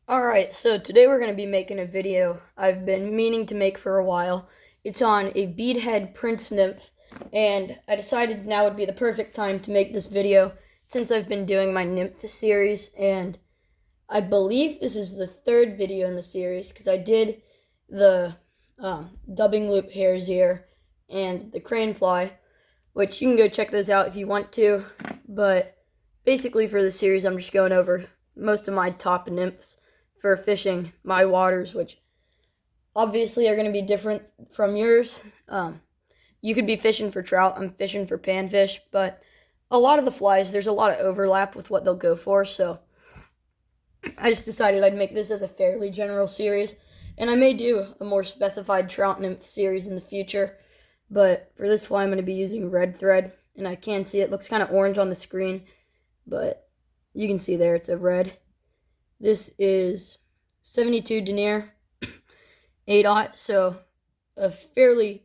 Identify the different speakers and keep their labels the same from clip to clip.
Speaker 1: Alright, so today we're going to be making a video I've been meaning to make for a while. It's on a beadhead prince nymph, and I decided now would be the perfect time to make this video since I've been doing my nymph series, and I believe this is the third video in the series because I did the dubbing loop hare's ear and the crane fly, which you can go check those out if you want to, but basically for the series I'm just going over most of my top nymphs for fishing my waters, which obviously are going to be different from yours. You could be fishing for trout, I'm fishing for panfish, but a lot of the flies, there's a lot of overlap with what they'll go for, so I just decided I'd make this as a fairly general series, and I may do a more specified trout nymph series in the future, but for this fly I'm going to be using red thread, and I can see it looks kind of orange on the screen, but you can see there it's a red. This is 72 denier, 8/0, so a fairly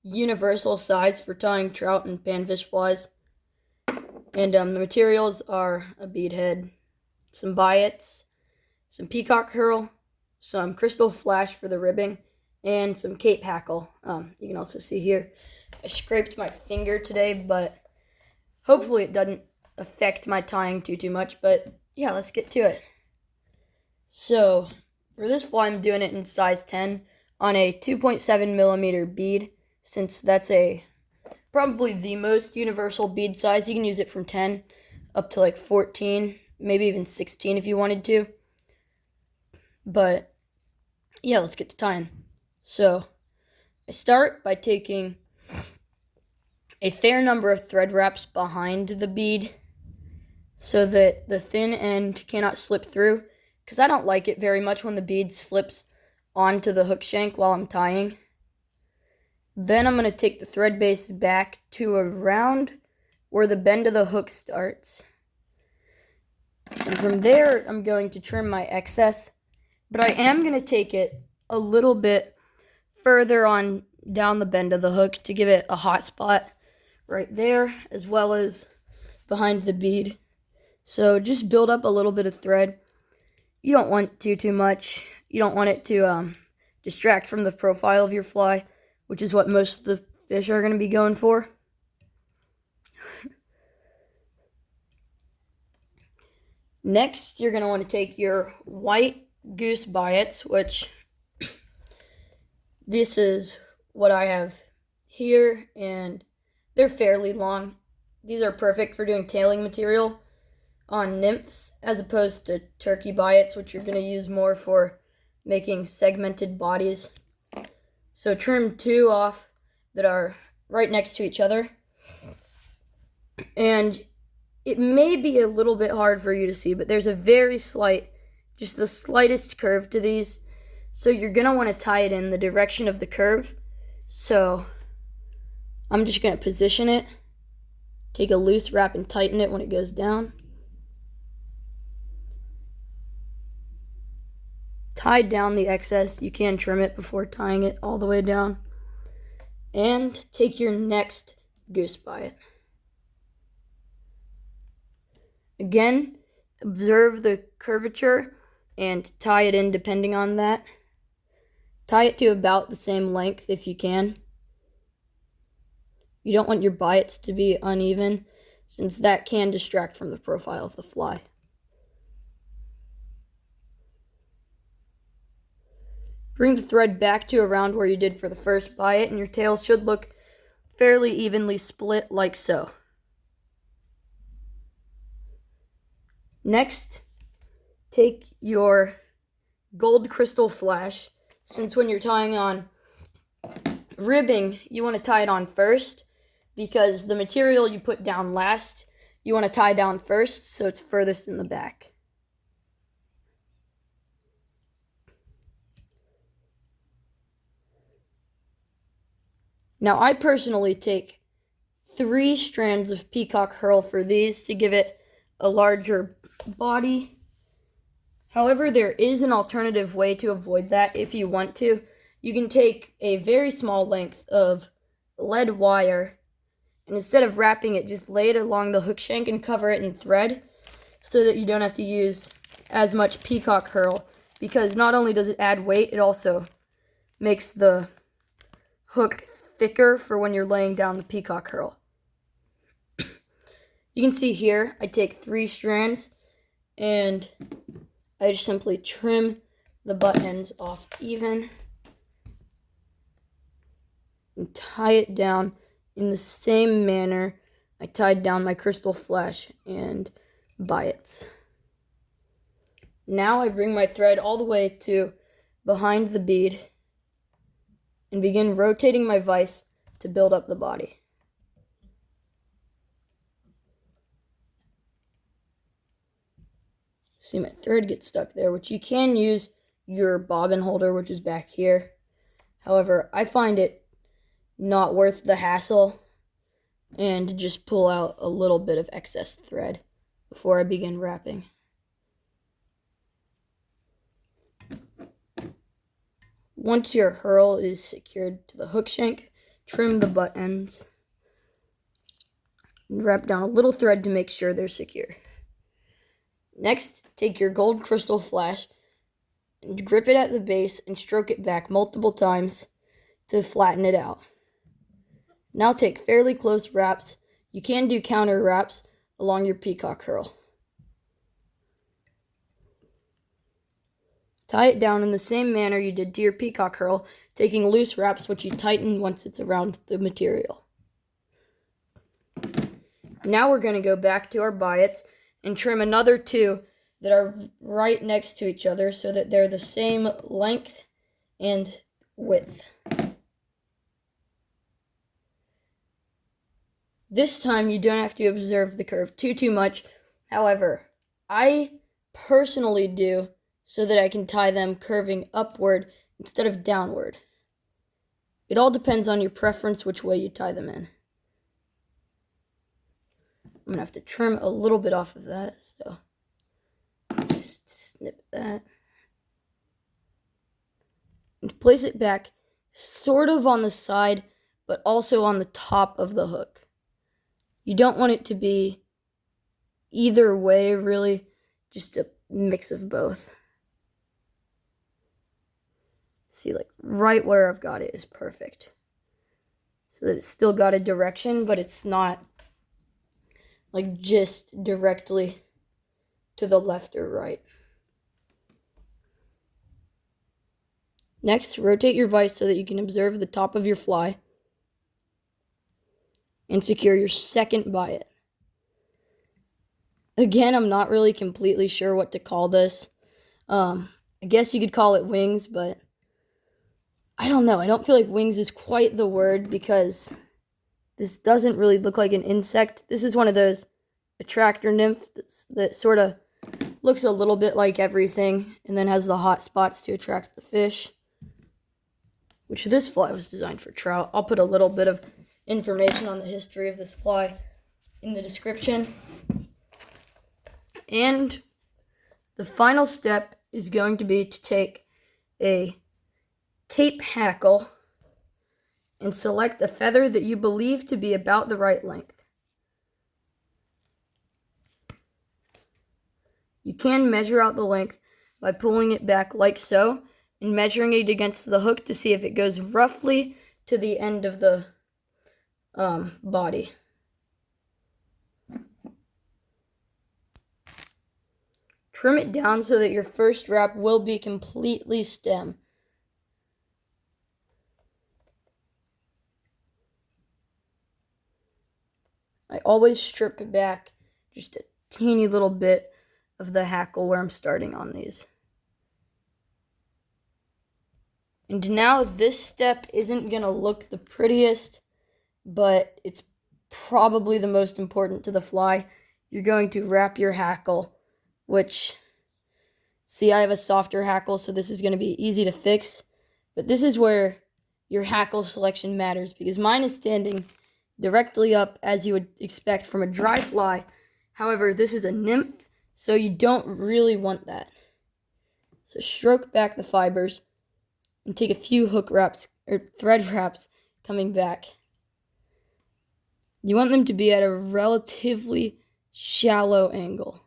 Speaker 1: universal size for tying trout and panfish flies. And the materials are a bead head, some biots, some peacock herl, some crystal flash for the ribbing, and some cape hackle. You can also see here, I scraped my finger today, but hopefully it doesn't affect my tying too much. But yeah, let's get to it. So for this fly, I'm doing it in size 10 on a 2.7 millimeter bead, since that's probably the most universal bead size. You can use it from 10 up to like 14, maybe even 16 if you wanted to. But yeah, let's get to tying. So I start by taking a fair number of thread wraps behind the bead so that the thin end cannot slip through, because I don't like it very much when the bead slips onto the hook shank while I'm tying. Then I'm going to take the thread base back to around where the bend of the hook starts. And from there, I'm going to trim my excess, but I am going to take it a little bit further on down the bend of the hook to give it a hot spot right there, as well as behind the bead. So just build up a little bit of thread. You don't want too much. You don't want it to distract from the profile of your fly, which is what most of the fish are going to be going for. Next, you're going to want to take your white goose biots, which this is what I have here, and they're fairly long. These are perfect for doing tailing material on nymphs, as opposed to turkey biots, which you're going to use more for making segmented bodies. So trim 2 off that are right next to each other. And it may be a little bit hard for you to see, but there's a very slight, just the slightest curve to these. So you're going to want to tie it in the direction of the curve. So I'm just going to position it, take a loose wrap and tighten it when it goes down. Tie down the excess. You can trim it before tying it all the way down. And take your next goose biot. Again, observe the curvature and tie it in depending on that. Tie it to about the same length if you can. You don't want your biots to be uneven, since that can distract from the profile of the fly. Bring the thread back to around where you did for the first biot, and your tail should look fairly evenly split like so. Next, take your gold crystal flash, since when you're tying on ribbing, you want to tie it on first, because the material you put down last, you want to tie down first, so it's furthest in the back. Now, I personally take 3 strands of peacock herl for these to give it a larger body. However, there is an alternative way to avoid that if you want to. You can take a very small length of lead wire, and instead of wrapping it, just lay it along the hook shank and cover it in thread so that you don't have to use as much peacock herl, because not only does it add weight, it also makes the hook thicker for when you're laying down the peacock herl. You can see here, I take 3 strands and I just simply trim the butt ends off even and tie it down in the same manner I tied down my crystal flash and biots. Now I bring my thread all the way to behind the bead and begin rotating my vise to build up the body. See, my thread gets stuck there, which you can use your bobbin holder, which is back here. However, I find it not worth the hassle and just pull out a little bit of excess thread before I begin wrapping. Once your herl is secured to the hook shank, trim the butt ends and wrap down a little thread to make sure they're secure. Next, take your gold crystal flash and grip it at the base and stroke it back multiple times to flatten it out. Now take fairly close wraps. You can do counter wraps along your peacock herl. Tie it down in the same manner you did to your peacock herl, taking loose wraps which you tighten once it's around the material. Now we're going to go back to our biots and trim another 2 that are right next to each other so that they're the same length and width. This time you don't have to observe the curve too much. However, I personally do so that I can tie them curving upward instead of downward. It all depends on your preference which way you tie them in. I'm going to have to trim a little bit off of that, so just snip that. And place it back sort of on the side, but also on the top of the hook. You don't want it to be either way, really, just a mix of both. See, like right where I've got it is perfect. So that it's still got a direction, but it's not like just directly to the left or right. Next, rotate your vise so that you can observe the top of your fly and secure your second biot. Again, I'm not really completely sure what to call this. I guess you could call it wings, but I don't know. I don't feel like wings is quite the word because this doesn't really look like an insect. This is one of those attractor nymphs that sort of looks a little bit like everything and then has the hot spots to attract the fish, which this fly was designed for trout. I'll put a little bit of information on the history of this fly in the description. And the final step is going to be to take a tape hackle and select a feather that you believe to be about the right length. You can measure out the length by pulling it back like so and measuring it against the hook to see if it goes roughly to the end of the body. Trim it down so that your first wrap will be completely stem. I always strip back just a teeny little bit of the hackle where I'm starting on these. And now this step isn't going to look the prettiest, but it's probably the most important to the fly. You're going to wrap your hackle, which, see, I have a softer hackle, so this is going to be easy to fix. But this is where your hackle selection matters, because mine is standing directly up as you would expect from a dry fly. However, this is a nymph, so you don't really want that. So stroke back the fibers and take a few hook wraps or thread wraps coming back. You want them to be at a relatively shallow angle.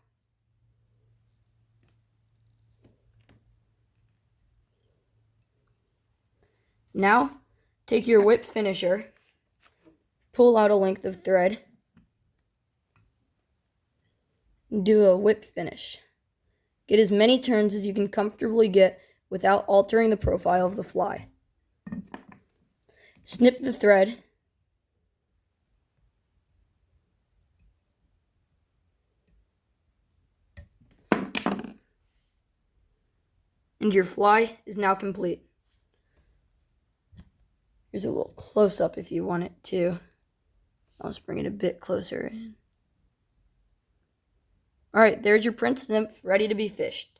Speaker 1: Now, take your whip finisher, pull out a length of thread, and do a whip finish. Get as many turns as you can comfortably get without altering the profile of the fly. Snip the thread, and your fly is now complete. Here's a little close-up if you want it to. I'll just bring it a bit closer in. Alright, there's your prince nymph ready to be fished.